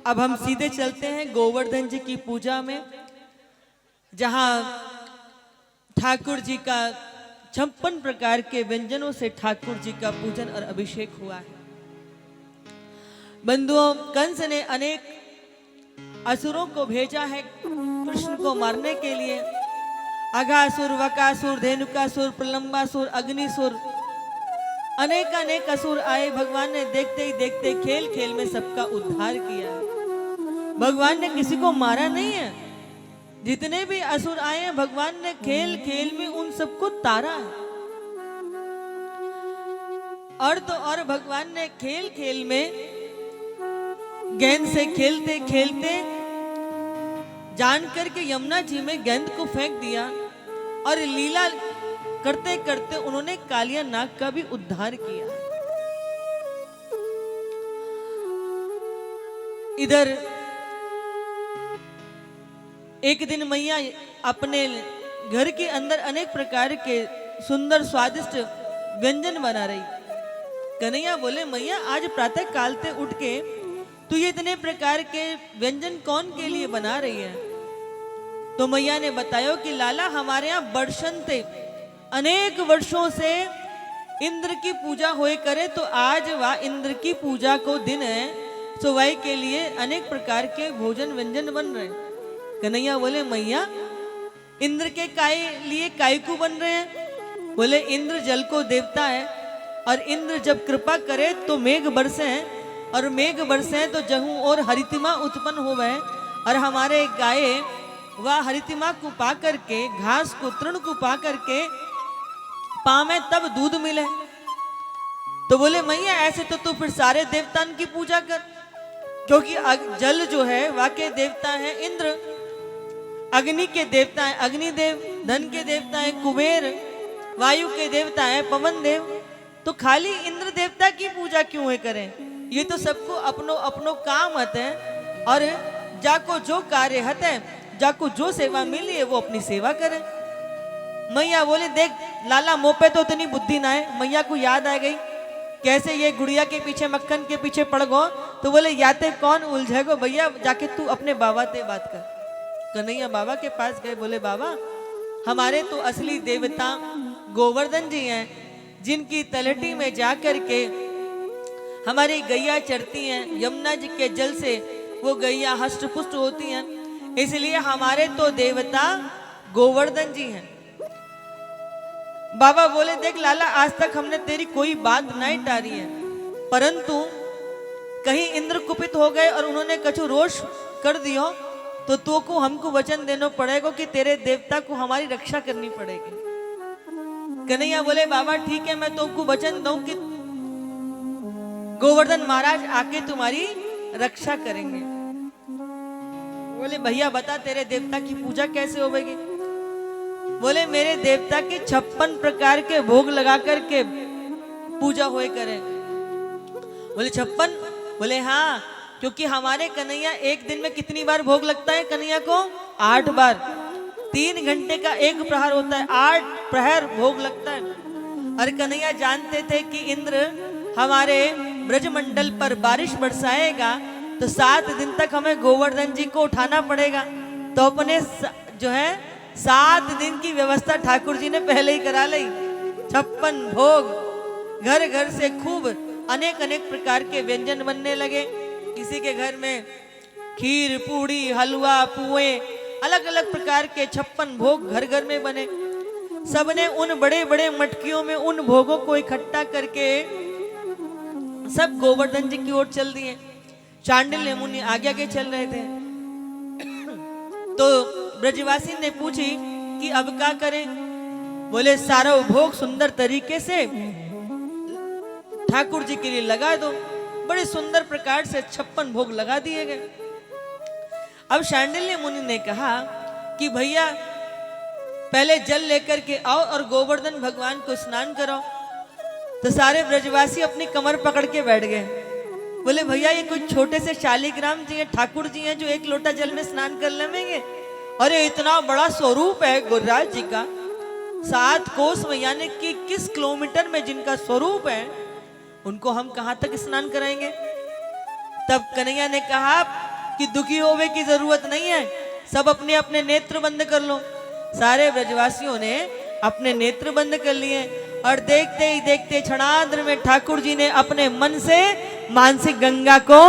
अब हम सीधे चलते हैं गोवर्धन जी की पूजा में, जहां ठाकुर जी का 56 प्रकार के व्यंजनों से ठाकुर जी का पूजन और अभिषेक हुआ है। बंधुओं, कंस ने अनेक असुरों को भेजा है कृष्ण को मारने के लिए। अघासुर, वकासुर, धेनुकासुर, प्रलंबासुर, अग्निसुर, अनेक अनेक असुर आए। भगवान ने देखते ही देखते खेल खेल में सबका उद्धार किया। भगवान ने किसी को मारा नहीं है। जितने भी असुर आए हैं भगवान ने खेल खेल में उन सबको तारा है। और तो और भगवान ने खेल खेल में गेंद से खेलते खेलते जान करके यमुना जी में गेंद को फेंक दिया और लीला करते करते उन्होंने कालिया नाग का भी उद्धार किया। इधर एक दिन मैया अपने घर के अंदर अनेक प्रकार के सुंदर स्वादिष्ट व्यंजन बना रही। कन्हैया बोले, मैया आज प्रातः काल से उठ के तू ये इतने प्रकार के व्यंजन कौन के लिए बना रही है? तो मैया ने बताया कि लाला, हमारे यहाँ बरसंते अनेक वर्षों से इंद्र की पूजा होए करे, तो आज वह इंद्र की पूजा को दिन है, तो वही के लिए अनेक प्रकार के भोजन व्यंजन बन रहे हैं। कन्हैया बोले, मैया इंद्र के लिए काय को बन रहे हैं? बोले, इंद्र जल को देवता है और इंद्र जब कृपा करे तो मेघ बरसे हैं, और मेघ बरसे हैं तो जहू और हरितिमा उत्पन्न हो गए, और हमारे गाय वह हरितिमा को पा करके, घास को तृण को पा करके पावे तब दूध मिले। तो बोले, मैया ऐसे तो तू फिर सारे देवताओं की पूजा कर, क्योंकि जल जो है वह के देवता है इंद्र, अग्नि के देवता है अग्निदेव, धन के देवता है कुबेर, वायु के देवता है पवन देव, तो खाली इंद्र देवता की पूजा क्यों है करें? ये तो सबको अपनो अपनो काम हते हैं, और जाको जो कार्य हते हैं, जाको जो सेवा मिली है वो अपनी सेवा करे। मैया बोले, देख लाला, मुंह पे तो इतनी बुद्धि ना है। मैया को याद आ गई कैसे ये गुड़िया के पीछे मक्खन के पीछे पड़ गो। तो बोले, याते कौन उलझेगो भैया, जाके तू अपने बाबा से बात कर। कन्हैया बाबा के पास गए, बोले, बाबा हमारे तो असली देवता गोवर्धन जी हैं, जिनकी तलहटी में जा करके हमारी गैया चढ़ती हैं, यमुना जी के जल से वो गैया हष्ट पुष्ट होती हैं, इसलिए हमारे तो देवता गोवर्धन जी हैं। बाबा बोले, देख लाला, आज तक हमने तेरी कोई बात नहीं टारी है, परंतु कहीं इंद्र कुपित हो गए और उन्होंने कछु रोष कर दियो तो तो को हमको वचन देना पड़ेगा कि तेरे देवता को हमारी रक्षा करनी पड़ेगी। कन्हैया बोले, बाबा ठीक है, मैं तुमको वचन दूं कि गोवर्धन महाराज आके तुम्हारी रक्षा करेंगे। बोले, भैया बता तेरे देवता की पूजा कैसे होगी? बोले, मेरे देवता के 56 प्रकार के भोग लगा करके पूजा होए करे। बोले, 56? बोले, हाँ, क्योंकि हमारे कन्हैया एक दिन में कितनी बार भोग लगता है कन्हैया को? 8 बार। 3 घंटे का एक प्रहर होता है, 8 प्रहर भोग लगता है। और कन्हैया जानते थे कि इंद्र हमारे ब्रजमंडल पर बारिश बरसाएगा तो 7 दिन तक हमें गोवर्धन जी को उठाना पड़ेगा। तो अपने जो है 7 दिन की व्यवस्था ठाकुर जी ने पहले ही करा ली। 56 भोग, घर घर से खूब अनेक अनेक प्रकार के व्यंजन बनने लगे। किसी के घर में खीर, पूड़ी, हलवा, पुए, अलग अलग प्रकार के 56 भोग घर घर में बने। सबने उन बड़े बड़े मटकियों में उन भोगों को इकट्ठा करके सब गोवर्धन जी की ओर चल दिए। चांडिल्य मुनि आगे आगे चल रहे थे। तो ब्रजवासी ने पूछी कि अब क्या करें? बोले, सारा भोग सुंदर तरीके से ठाकुर जी के लिए लगा दो। बड़े सुंदर प्रकार से 56 भोग लगा दिए गए। अब शांडिल्य मुनि ने कहा कि भैया पहले जल लेकर के आओ और गोवर्धन भगवान को स्नान कराओ। तो सारे ब्रजवासी अपनी कमर पकड़ के बैठ गए। बोले, भैया ये कोई छोटे से शालिग्राम जी हैं, ठाकुर जी हैं, जो 1 लोटा जल में स्नान कर लेंगे? अरे इतना बड़ा स्वरूप है गुरुराज जी का, 7 कोस में, यानी कि 21 किलोमीटर में जिनका स्वरूप है, उनको हम कहां तक स्नान कराएंगे? तब कन्हैया ने कहा, कि दुखी होवे की जरूरत नहीं है, सब अपने अपने नेत्र बंद कर लो। सारे ब्रजवासियों ने अपने नेत्र बंद कर लिए और देखते ही देखते क्षणार्ध में ठाकुर जी ने अपने मन से मानसिक गंगा को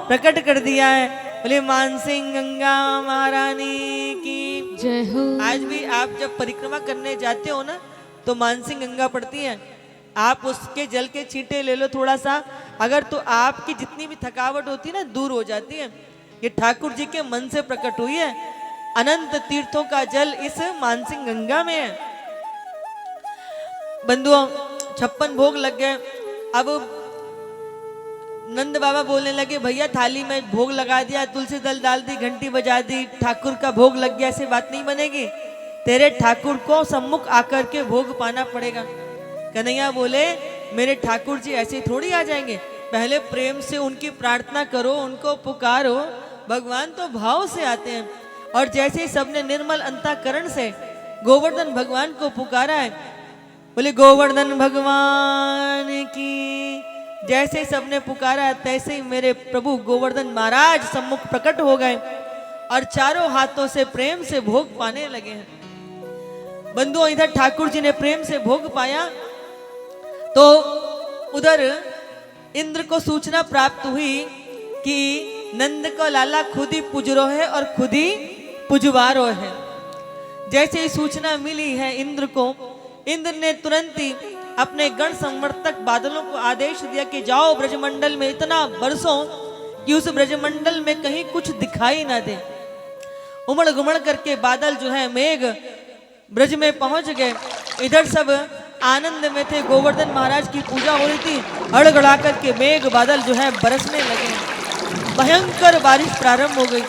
प्रकट कर दिया है। बोले मानसिक गंगा महारानी की जय हो। आज भी आप जब परिक्रमा करने जाते हो ना तो मानसिक गंगा पड़ती है, आप उसके जल के छींटे ले लो थोड़ा सा, अगर तो आपकी जितनी भी थकावट होती है ना दूर हो जाती है। ये ठाकुर जी के मन से प्रकट हुई है, अनंत तीर्थों का जल इस मानसिक गंगा में है। बंधुओं 56 भोग लग गए। अब नंद बाबा बोलने लगे भैया थाली में भोग लगा दिया, तुलसी दल डाल दी, घंटी बजा दी, ठाकुर का भोग लग गया, ऐसे बात नहीं बनेगी। तेरे ठाकुर को सम्मुख आकर के भोग पाना पड़ेगा। कन्हैया बोले मेरे ठाकुर जी ऐसे थोड़ी आ जाएंगे, पहले प्रेम से उनकी प्रार्थना करो, उनको पुकारो, भगवान तो भाव से आते हैं। और जैसे ही सबने निर्मल अंतःकरण से गोवर्धन भगवान को पुकारा है, बोले गोवर्धन भगवान की, जैसे ही सबने पुकारा तैसे ही मेरे प्रभु गोवर्धन महाराज सम्मुख प्रकट हो गए और चारों हाथों से प्रेम से भोग पाने लगे हैं। बंधुओं इधर ठाकुर जी ने प्रेम से भोग पाया तो उधर इंद्र को सूचना प्राप्त हुई कि नंद को लाला खुद ही पुजरो है और खुद ही पुजवारो है। जैसे ही सूचना मिली है इंद्र को, इंद्र ने तुरंत ही अपने गण संवर्तक बादलों को आदेश दिया कि जाओ ब्रजमंडल में इतना बरसो कि उस ब्रजमंडल में कहीं कुछ दिखाई ना दे। उमड़ घुमड़ करके बादल जो है मेघ ब्रज में पहुंच गए। इधर सब आनंद में थे, गोवर्धन महाराज की पूजा हो रही थी, हड़गड़ा करके मेघ बादल जो है बरसने लगे, भयंकर बारिश प्रारंभ हो गई।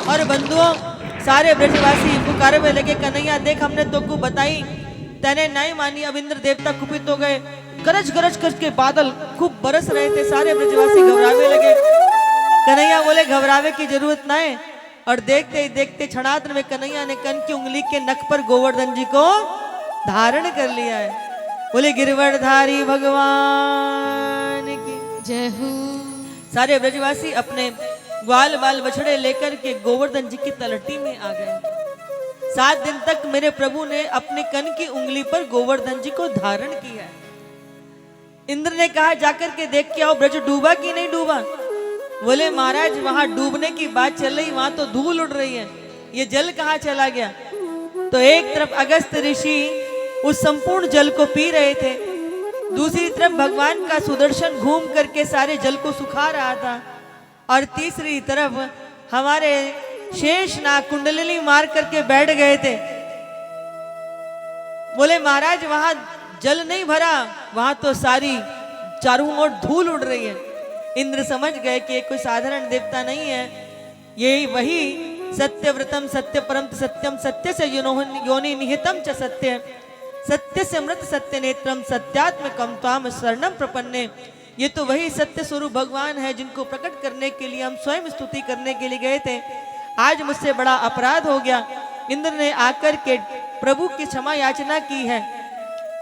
और बंधुओं सारे ब्रजवासी पुकारे में लगे कन्हैया देख हमने तो को बताई, तने नहीं मानी। अब इंद्र देवता कुपित हो गए, गरज गरज करके बादल खूब बरस रहे थे, सारे ब्रजवासी घबरावे लगे। कन्हैया बोले घबरावे की जरूरत ना है। और देखते ही देखते क्षणार्ध में कन्हैया ने कन की उंगली के नख पर गोवर्धन जी को धारण कर लिया है। बोले गिरवरधारी भगवान की जय हो। सारे ब्रजवासी अपने ग्वाल बाल बछड़े लेकर के गोवर्धन जी की तलहटी में आ गए। 7 दिन तक मेरे प्रभु ने अपने कन की उंगली पर गोवर्धन जी को धारण किया। इंद्र ने कहा जाकर के देख के आओ ब्रज डूबा कि नहीं डूबा। बोले महाराज वहां डूबने की बात चल रही, वहां तो धूल उड़ रही है, ये जल कहाँ चला गया। तो एक तरफ अगस्त ऋषि उस संपूर्ण जल को पी रहे थे, दूसरी तरफ भगवान का सुदर्शन घूम करके सारे जल को सुखा रहा था, और तीसरी तरफ हमारे शेषनाग कुंडलिनी मार करके बैठ गए थे। बोले महाराज वहां जल नहीं भरा, वहां तो सारी चारों ओर धूल उड़ रही है। इंद्र समझ गए कि कोई साधारण देवता नहीं है, ये वही सत्यव्रतम सत्य परम सत्यम सत्य से योनि निहितम च सत्य सत्य से मृत सत्य नेत्रम सत्यात्मकम त्वाम शरणम प्रपन्ने। ये तो वही सत्य स्वरूप भगवान है जिनको प्रकट करने के लिए हम स्वयं स्तुति करने के लिए गए थे। आज मुझसे बड़ा अपराध हो गया। इंद्र ने आकर के प्रभु की क्षमा याचना की है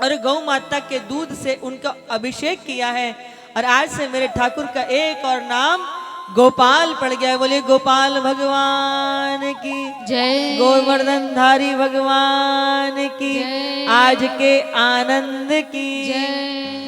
और गौ माता के दूध से उनका अभिषेक किया है, और आज से मेरे ठाकुर का एक और नाम गोपाल पड़ गया। बोले गोपाल भगवान की जय। गोवर्धनधारी भगवान की जय। आज के आनंद की जय।